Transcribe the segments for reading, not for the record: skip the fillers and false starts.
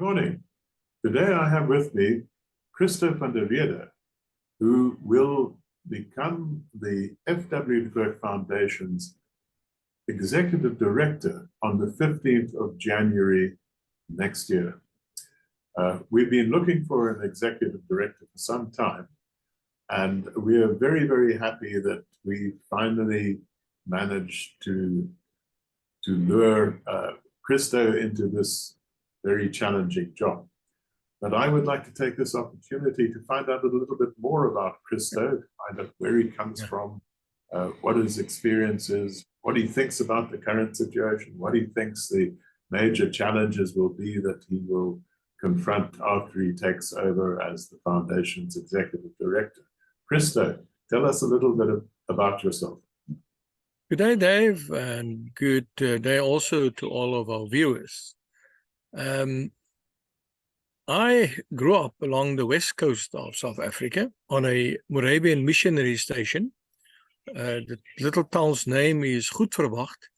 morning. Today I have with me Christo van der Rheede, who will become the FW de Klerk Foundation's Executive Director on the 15th of January next year. We've been looking for an Executive Director for some time, and we are very, very happy that we finally managed to lure Christo into this very challenging job. But I would like to take this opportunity to find out a little bit more about Christo, find out where he comes from, what his experience is, what he thinks about the current situation, what he thinks the major challenges will be that he will confront after he takes over as the Foundation's Executive Director. Christo, tell us a little bit about yourself. Good day, Dave, and good day also to all of our viewers. I grew up along the west coast of South Africa on a Moravian missionary station. The little town's name is Goedverwacht,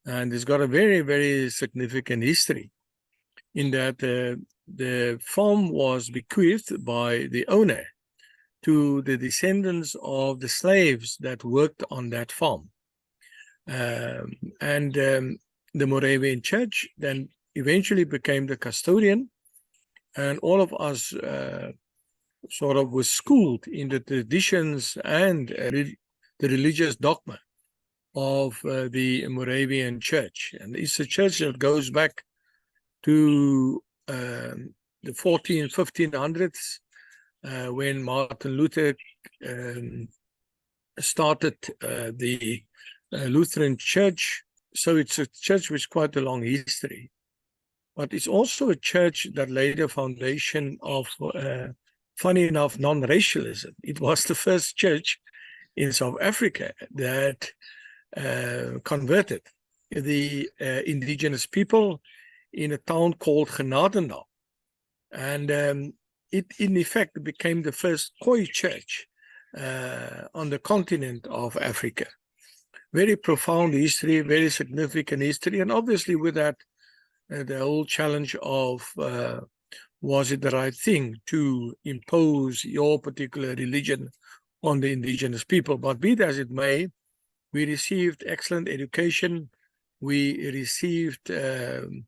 and it's got a very, very significant history in that the farm was bequeathed by the owner to the descendants of the slaves that worked on that farm. The Moravian church then eventually became the custodian, and all of us sort of were schooled in the traditions and the religious dogma of the Moravian church. And it's a church that goes back to the 1500s when Martin Luther started the Lutheran church. So it's a church with quite a long history. But it's also a church that laid a foundation of, funny enough, non-racialism. It was the first church in South Africa that converted the indigenous people in a town called Genadendal. And it, in effect, became the first Khoi church on the continent of Africa. Very profound history, very significant history, and obviously with that, the whole challenge of was it the right thing to impose your particular religion on the indigenous people. But be it as it may, we received excellent education. We received the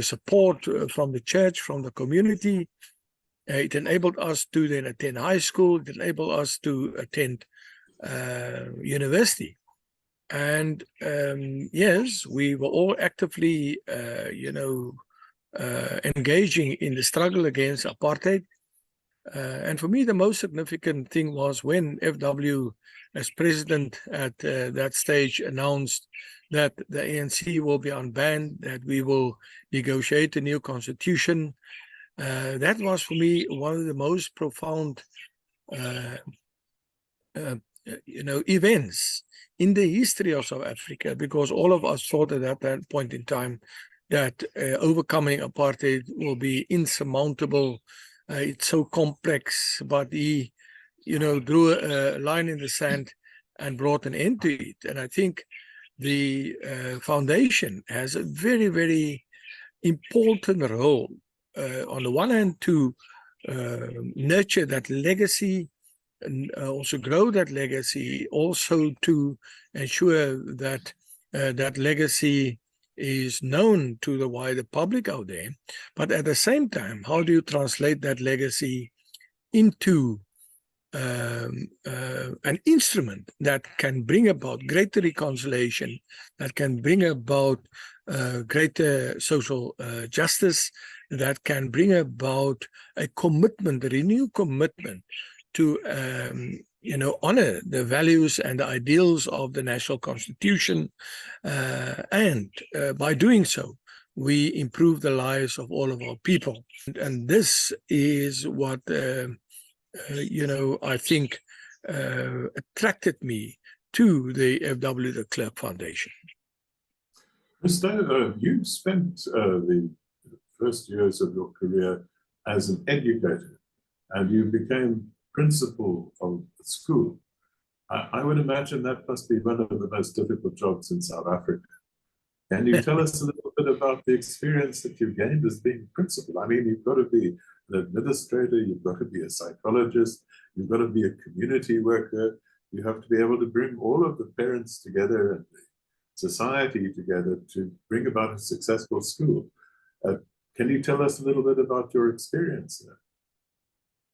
support from the church, from the community. It enabled us to then attend high school. It enabled us to attend university. And yes, we were all actively, engaging in the struggle against apartheid. And for me, the most significant thing was when FW, as president at that stage, announced that the ANC will be unbanned, that we will negotiate a new constitution. That was for me one of the most profound, events in the history of South Africa, because all of us thought at that point in time that overcoming apartheid will be insurmountable. It's so complex, but he, drew a line in the sand and brought an end to it. And I think the foundation has a very, very important role, on the one hand, to nurture that legacy, and also grow that legacy, also to ensure that that legacy is known to the wider public out there. But at the same time, how do you translate that legacy into an instrument that can bring about greater reconciliation, that can bring about greater social justice, that can bring about a commitment, a renewed commitment to honor the values and the ideals of the national constitution, and by doing so, we improve the lives of all of our people. And this is what I think attracted me to the FW de Klerk Foundation. Christo, you spent the first years of your career as an educator, and you became principal of the school. I would imagine that must be one of the most difficult jobs in South Africa. Can you tell us a little bit about the experience that you've gained as being principal? I mean, you've got to be an administrator, you've got to be a psychologist, you've got to be a community worker, you have to be able to bring all of the parents together and the society together to bring about a successful school. Can you tell us a little bit about your experience there?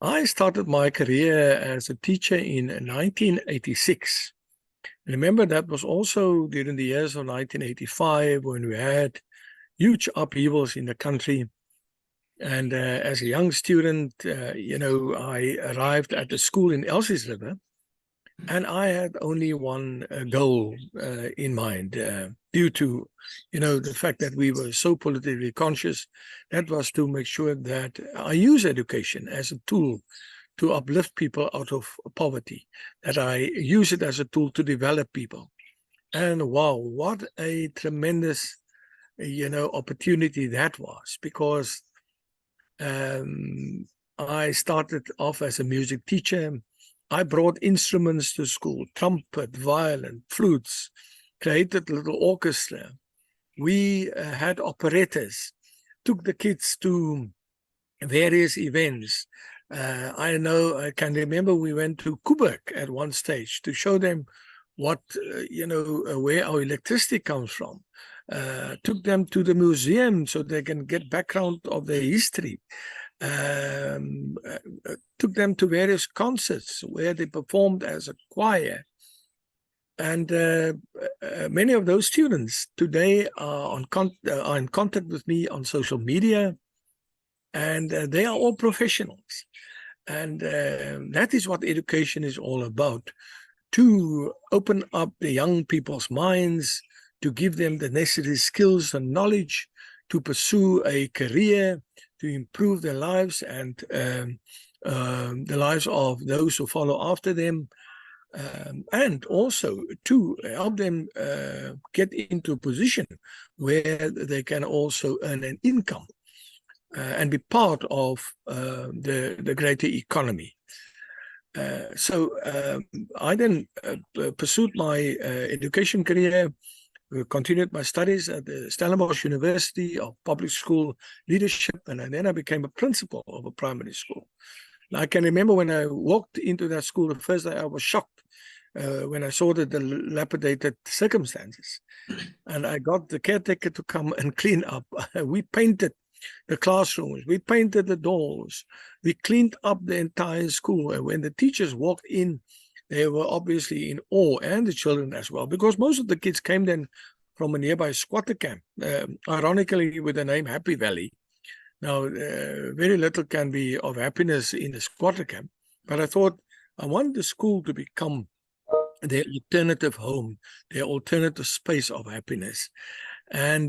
I started my career as a teacher in 1986. Remember, that was also during the years of 1985 when we had huge upheavals in the country. And as a young student, I arrived at the school in Elsies River, and I had only one goal in mind due to, the fact that we were so politically conscious. That was to make sure that I use education as a tool to uplift people out of poverty, that I use it as a tool to develop people. And wow, what a tremendous, opportunity that was, because I started off as a music teacher. I brought instruments to school, trumpet, violin, flutes, created a little orchestra. We had operettas, took the kids to various events. I can remember we went to Kuburg at one stage to show them what, where our electricity comes from. Took them to the museum so they can get background of their history. Took them to various concerts where they performed as a choir. And many of those students today are in contact with me on social media, and they are all professionals. And that is what education is all about, to open up the young people's minds, to give them the necessary skills and knowledge to pursue a career, to improve their lives and the lives of those who follow after them, and also to help them get into a position where they can also earn an income and be part of the greater economy. So I then pursued my education career, continued my studies at the Stellenbosch University of Public School Leadership, and then I became a principal of a primary school. And I can remember when I walked into that school the first day, I was shocked when I saw the dilapidated circumstances. And I got the caretaker to come and clean up. We painted the classrooms, we painted the doors, we cleaned up the entire school. And when the teachers walked in, they were obviously in awe, and the children as well, because most of the kids came then from a nearby squatter camp, ironically with the name Happy Valley. Now, very little can be of happiness in a squatter camp, but I thought I want the school to become their alternative home, their alternative space of happiness. And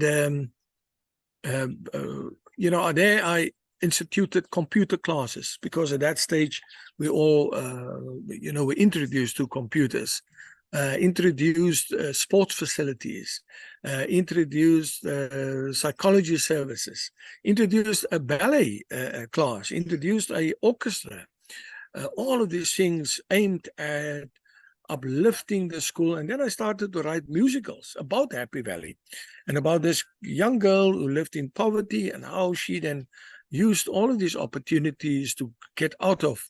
there I instituted computer classes, because at that stage we all were introduced to computers, introduced sports facilities, introduced psychology services, introduced a ballet class, introduced a orchestra, all of these things aimed at uplifting the school. And then I started to write musicals about Happy Valley and about this young girl who lived in poverty and how she then used all of these opportunities to get out of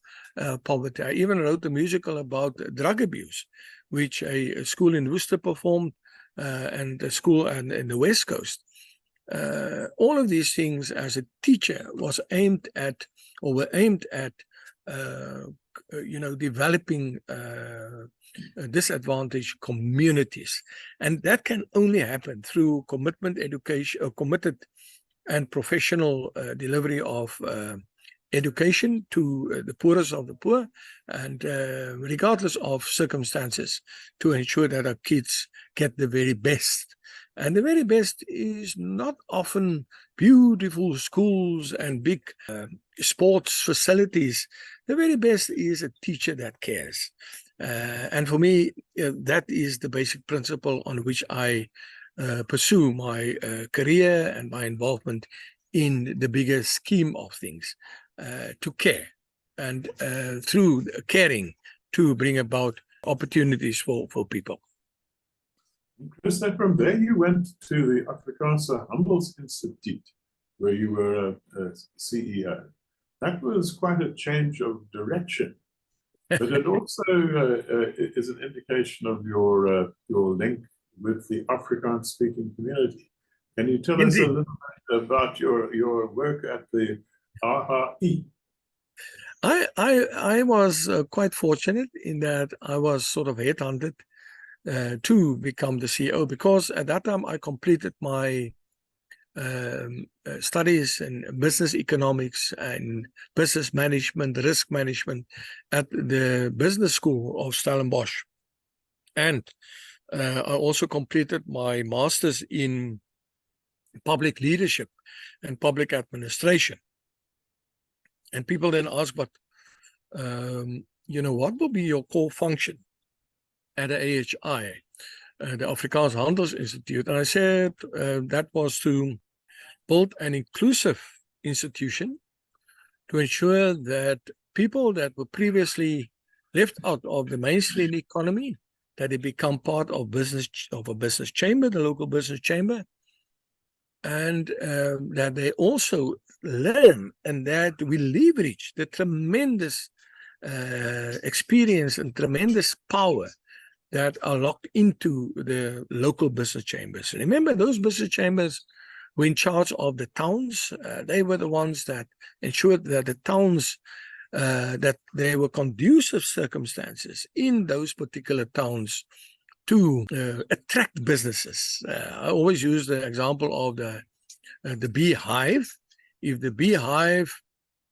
poverty. I even wrote a musical about drug abuse, which a school in Worcester performed, and a school in the West Coast. All of these things as a teacher were aimed at developing disadvantaged communities. And that can only happen through committed and professional delivery of education to the poorest of the poor, and regardless of circumstances, to ensure that our kids get the very best. And the very best is not often beautiful schools and big sports facilities. The very best is a teacher that cares. And for me, that is the basic principle on which I pursue my career and my involvement in the bigger scheme of things, to care, and through caring to bring about opportunities for people. Christo, from there you went to the Afrikaanse Handels Institute, where you were a CEO. That was quite a change of direction, but it also is an indication of your link with the Afrikaans-speaking community. Can you tell us a Indeed. little bit about your work at the RHI? I was quite fortunate in that I was sort of headhunted to become the CEO, because at that time I completed my studies in business economics and business management, risk management at the business school of Stellenbosch. And I also completed my master's in public leadership and public administration. And people then ask, but, what will be your core function at the AHI, the Afrikaans Handels Institute? And I said that was to build an inclusive institution to ensure that people that were previously left out of the mainstream economy, that they become part of a business chamber, the local business chamber, and that they also learn and that we leverage the tremendous experience and tremendous power that are locked into the local business chambers. Remember, those business chambers were in charge of the towns. They were the ones that ensured that the towns, that there were conducive circumstances in those particular towns to attract businesses. I always use the example of the beehive. If the beehive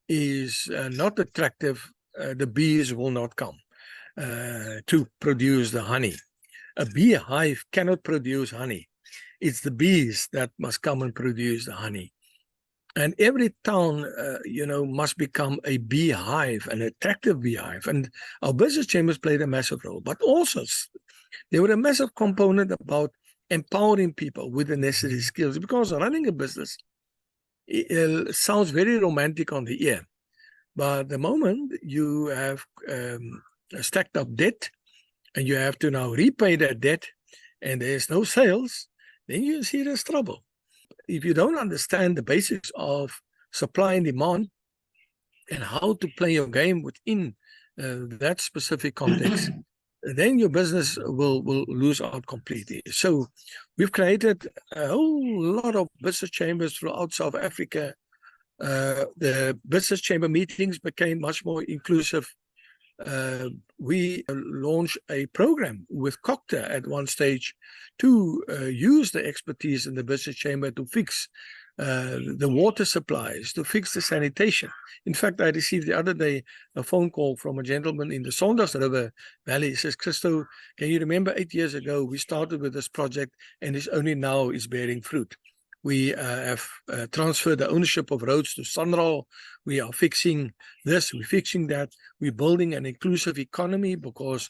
is not attractive, the bees will not come to produce the honey. A beehive cannot produce honey. It's the bees that must come and produce the honey. And every town, must become a beehive, an attractive beehive. And our business chambers played a massive role. But also, they were a massive component about empowering people with the necessary skills. Because running a business, it sounds very romantic on the ear. But the moment you have stacked up debt, and you have to now repay that debt, and there's no sales, then you see there's trouble. If you don't understand the basics of supply and demand and how to play your game within that specific context, then your business will lose out completely. So we've created a whole lot of business chambers throughout South Africa. The business chamber meetings became much more inclusive. We launched a program with Cocta at one stage to use the expertise in the business chamber to fix the water supplies, to fix the sanitation. In fact, I received the other day a phone call from a gentleman in the Sondas River Valley. He says, Christo, can you remember 8 years ago we started with this project and it's only now is bearing fruit. We have transferred the ownership of roads to Sanral. We are fixing this, we're fixing that. We're building an inclusive economy because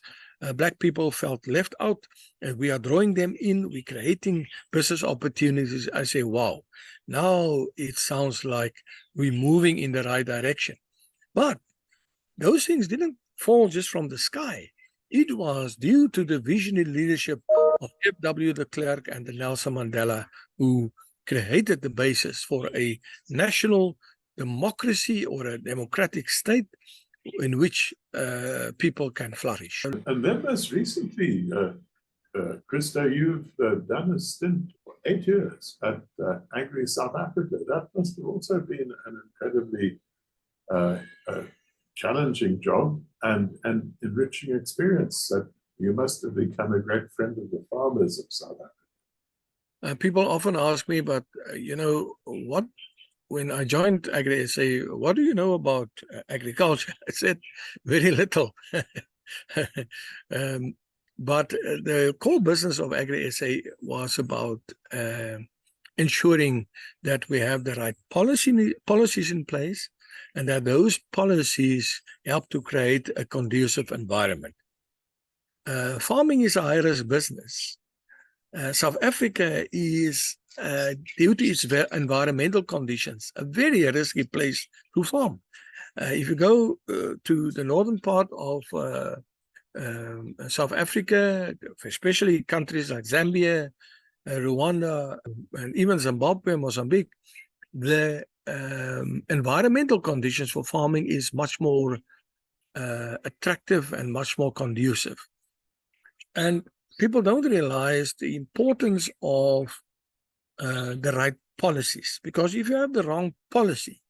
Black people felt left out, and we are drawing them in. We're creating business opportunities. I say, wow, now it sounds like we're moving in the right direction. But those things didn't fall just from the sky. It was due to the visionary leadership of FW de Klerk and the Nelson Mandela, who created the basis for a national democracy or a democratic state in which people can flourish. And then most recently, Christo, you've done a stint for 8 years at Agri South Africa. That must have also been an incredibly challenging job and enriching experience. That you must have become a great friend of the farmers of South Africa. People often ask me, but when I joined Agri SA, what do you know about agriculture? I said, very little. But the core business of Agri SA was about ensuring that we have the right policies in place, and that those policies help to create a conducive environment. Farming is a high-risk business. South Africa is, due to its environmental conditions, a very risky place to farm. If you go to the northern part of South Africa, especially countries like Zambia, Rwanda, and even Zimbabwe, Mozambique, the environmental conditions for farming is much more attractive and much more conducive. And people don't realize the importance of the right policies, because if you have the wrong policy,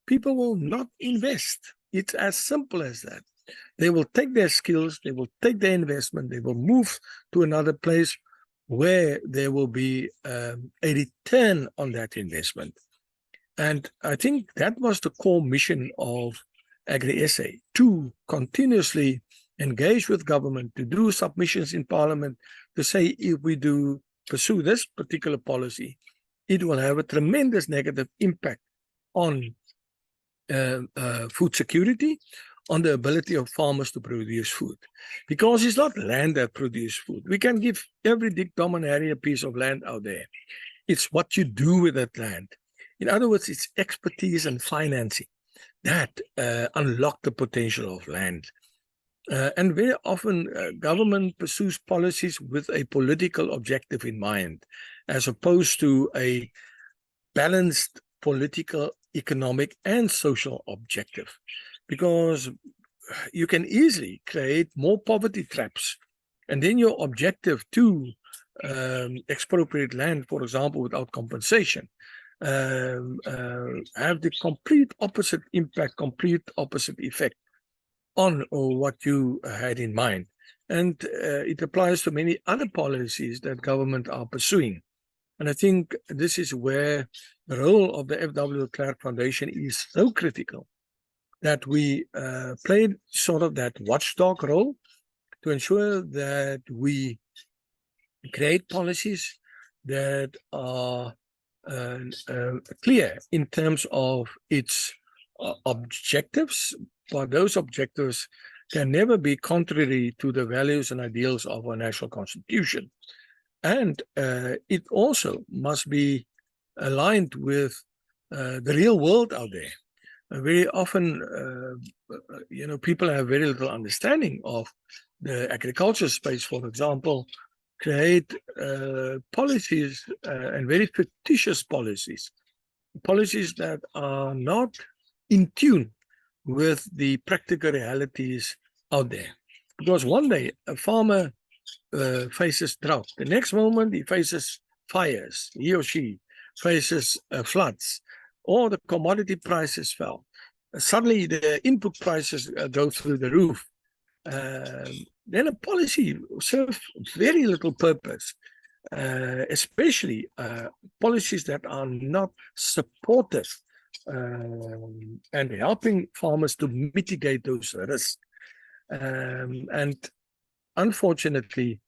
people will not invest. It's as simple as that. They will take their skills, they will take their investment, they will move to another place where there will be a return on that investment. And I think that was the core mission of Agri-SA, to continuously engage with government, to do submissions in parliament, to say if we do pursue this particular policy, it will have a tremendous negative impact on food security, on the ability of farmers to produce food. Because it's not land that produces food. We can give every Dick, Dom and Harry a piece of land out there. It's what you do with that land. In other words, it's expertise and financing that unlock the potential of land. And very often, government pursues policies with a political objective in mind, as opposed to a balanced political, economic, and social objective. Because you can easily create more poverty traps, and then your objective to expropriate land, for example, without compensation, have the complete opposite impact, complete opposite effect on what you had in mind. And it applies to many other policies that government are pursuing. And I think this is where the role of the FW de Klerk Foundation is so critical, that we played sort of that watchdog role to ensure that we create policies that are clear in terms of its objectives, but those objectives can never be contrary to the values and ideals of our national constitution. And it also must be aligned with the real world out there. Very often, people have very little understanding of the agriculture space, for example, create policies and very fictitious policies that are not in tune with the practical realities out there. Because one day a farmer faces drought, the next moment he faces fires, he or she faces floods, or the commodity prices fell. Suddenly the input prices go through the roof. Then a policy serves very little purpose, especially policies that are not supportive and helping farmers to mitigate those risks. And unfortunately,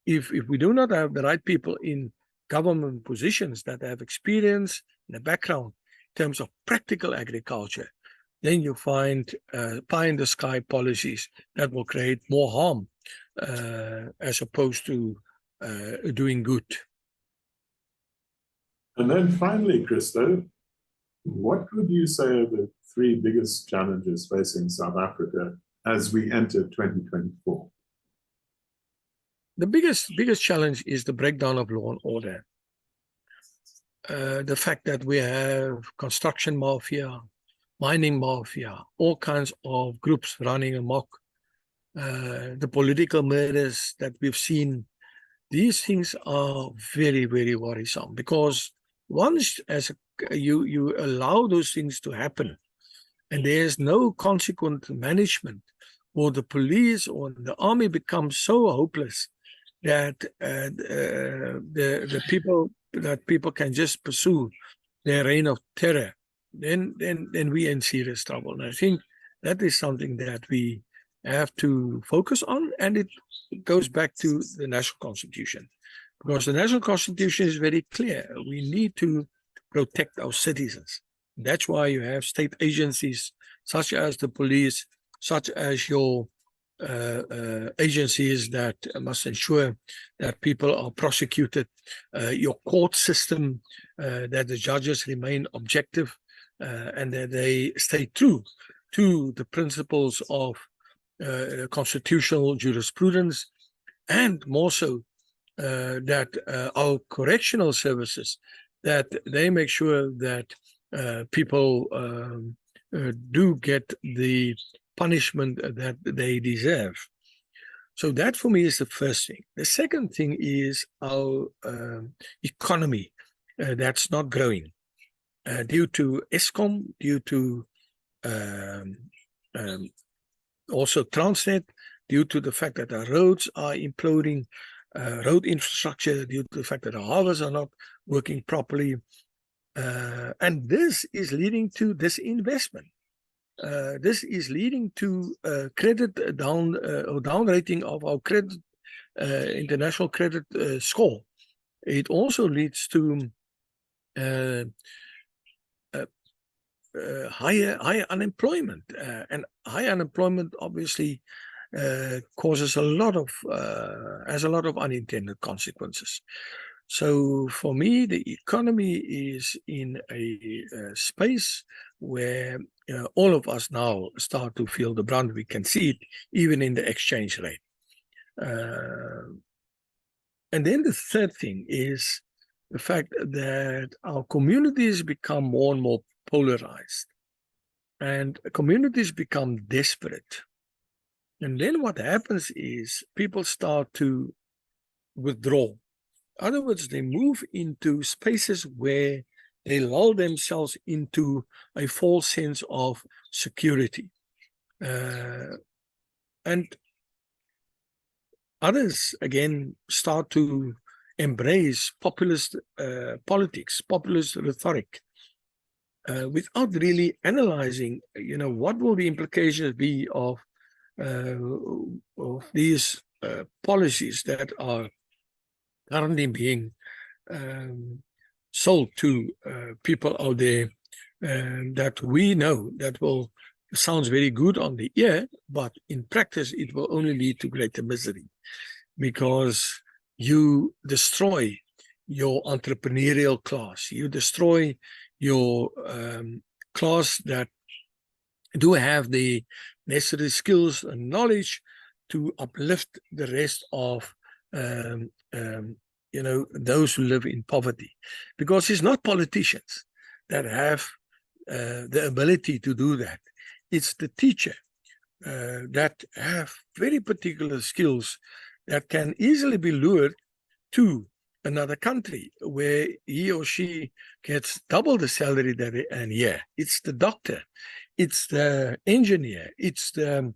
if we do not have the right people in government positions that have experience and a background in terms of practical agriculture, then you find pie in the sky policies that will create more harm as opposed to doing good. And then finally, Christo, what would you say are the three biggest challenges facing South Africa as we enter 2024? The biggest challenge is the breakdown of law and order. The fact that we have construction mafia, mining mafia, all kinds of groups running amok, the political murders that we've seen, these things are very, very worrisome, because once you allow those things to happen and there's no consequent management, or the police or the army becomes so hopeless that the people can just pursue their reign of terror, then we are in serious trouble. And I think that is something that we have to focus on, and it goes back to the national constitution, because the national constitution is very clear. We need to protect our citizens. That's why you have state agencies such as the police, such as your agencies that must ensure that people are prosecuted, your court system, that the judges remain objective, and that they stay true to the principles of constitutional jurisprudence, and more so that our correctional services, that they make sure that people do get the punishment that they deserve. So that for me is the first thing. The second thing is our economy that's not growing due to ESCOM, due to also Transnet, due to the fact that our roads are imploding, road infrastructure, due to the fact that our harbors are not working properly. And this is leading to disinvestment. This is leading to credit down or down rating of our credit, international credit score. It also leads to higher unemployment, and high unemployment obviously causes has a lot of unintended consequences. So for me, the economy is in a space where all of us now start to feel the brunt. We can see it even in the exchange rate. And then the third thing is the fact that our communities become more and more polarized, and communities become desperate. And then what happens is people start to withdraw. In other words, they move into spaces where they lull themselves into a false sense of security. And others, again, start to embrace populist politics, populist rhetoric, without really analyzing, what will the implications be of these policies that are currently being sold to people out there that we know that sounds very good on the ear, but in practice it will only lead to greater misery, because you destroy your entrepreneurial class, you destroy your class that do have the necessary skills and knowledge to uplift the rest of those who live in poverty, because it's not politicians that have the ability to do that. It's the teacher that have very particular skills that can easily be lured to another country where he or she gets double the salary that they earn here. It's the doctor, it's the engineer, it's the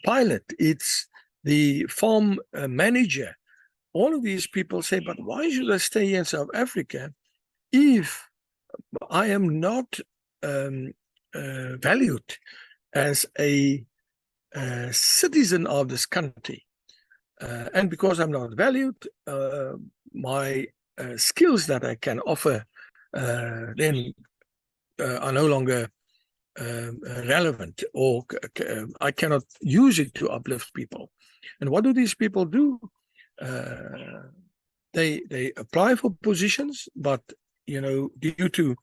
pilot, it's the farm manager. All of these people say, but why should I stay here in South Africa if I am not valued as a citizen of this country? And because I'm not valued, my skills that I can offer then are no longer relevant, or I cannot use it to uplift people. And what do these people do? They apply for positions, but due to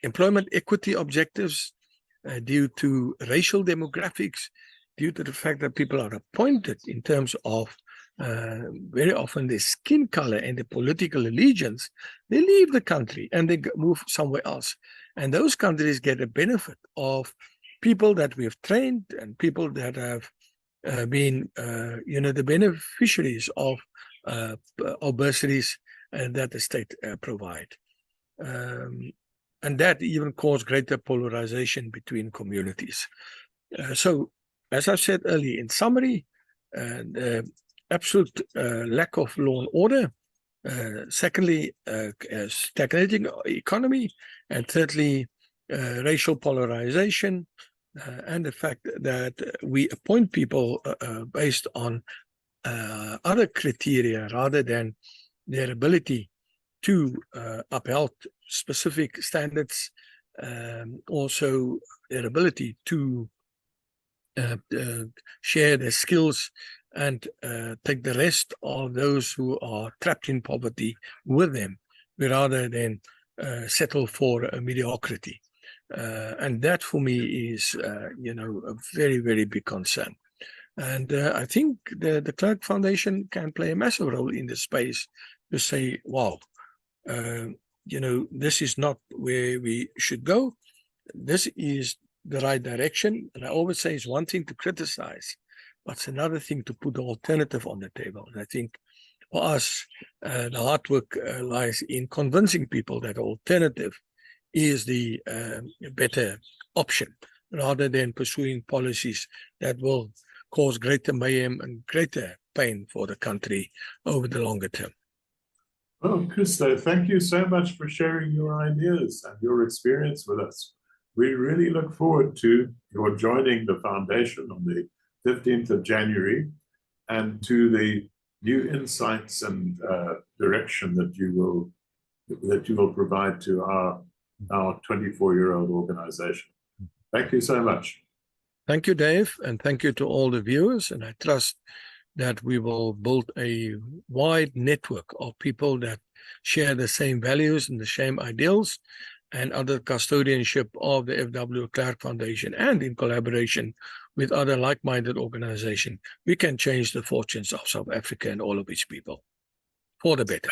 employment equity objectives, due to racial demographics, due to the fact that people are appointed in terms of very often their skin color and their political allegiance, they leave the country and they move somewhere else. And those countries get a benefit of people that we have trained and people that have been, the beneficiaries of bursaries that the state provide. And that even caused greater polarization between communities. So, as I said earlier, in summary, absolute lack of law and order. Secondly, stagnating economy. And thirdly, racial polarization. And the fact that we appoint people based on other criteria rather than their ability to uphold specific standards, also their ability to share their skills and take the rest of those who are trapped in poverty with them, rather than settle for mediocrity. And that for me is, a very, very big concern. And I think the Klerk Foundation can play a massive role in this space to say, wow, this is not where we should go. This is the right direction. And I always say it's one thing to criticize, but it's another thing to put the alternative on the table. And I think for us, the hard work lies in convincing people that the alternative is the better option, rather than pursuing policies that will cause greater mayhem and greater pain for the country over the longer term. Well, Christo, thank you so much for sharing your ideas and your experience with us. We really look forward to your joining the foundation on the 15th of January and to the new insights and direction that you will provide to our 24-year-old organization. Thank you so much. Thank you, Dave, and thank you to all the viewers. And I trust that we will build a wide network of people that share the same values and the same ideals, and under custodianship of the FW de Klerk Foundation, and in collaboration with other like-minded organizations, we can change the fortunes of South Africa and all of its people for the better.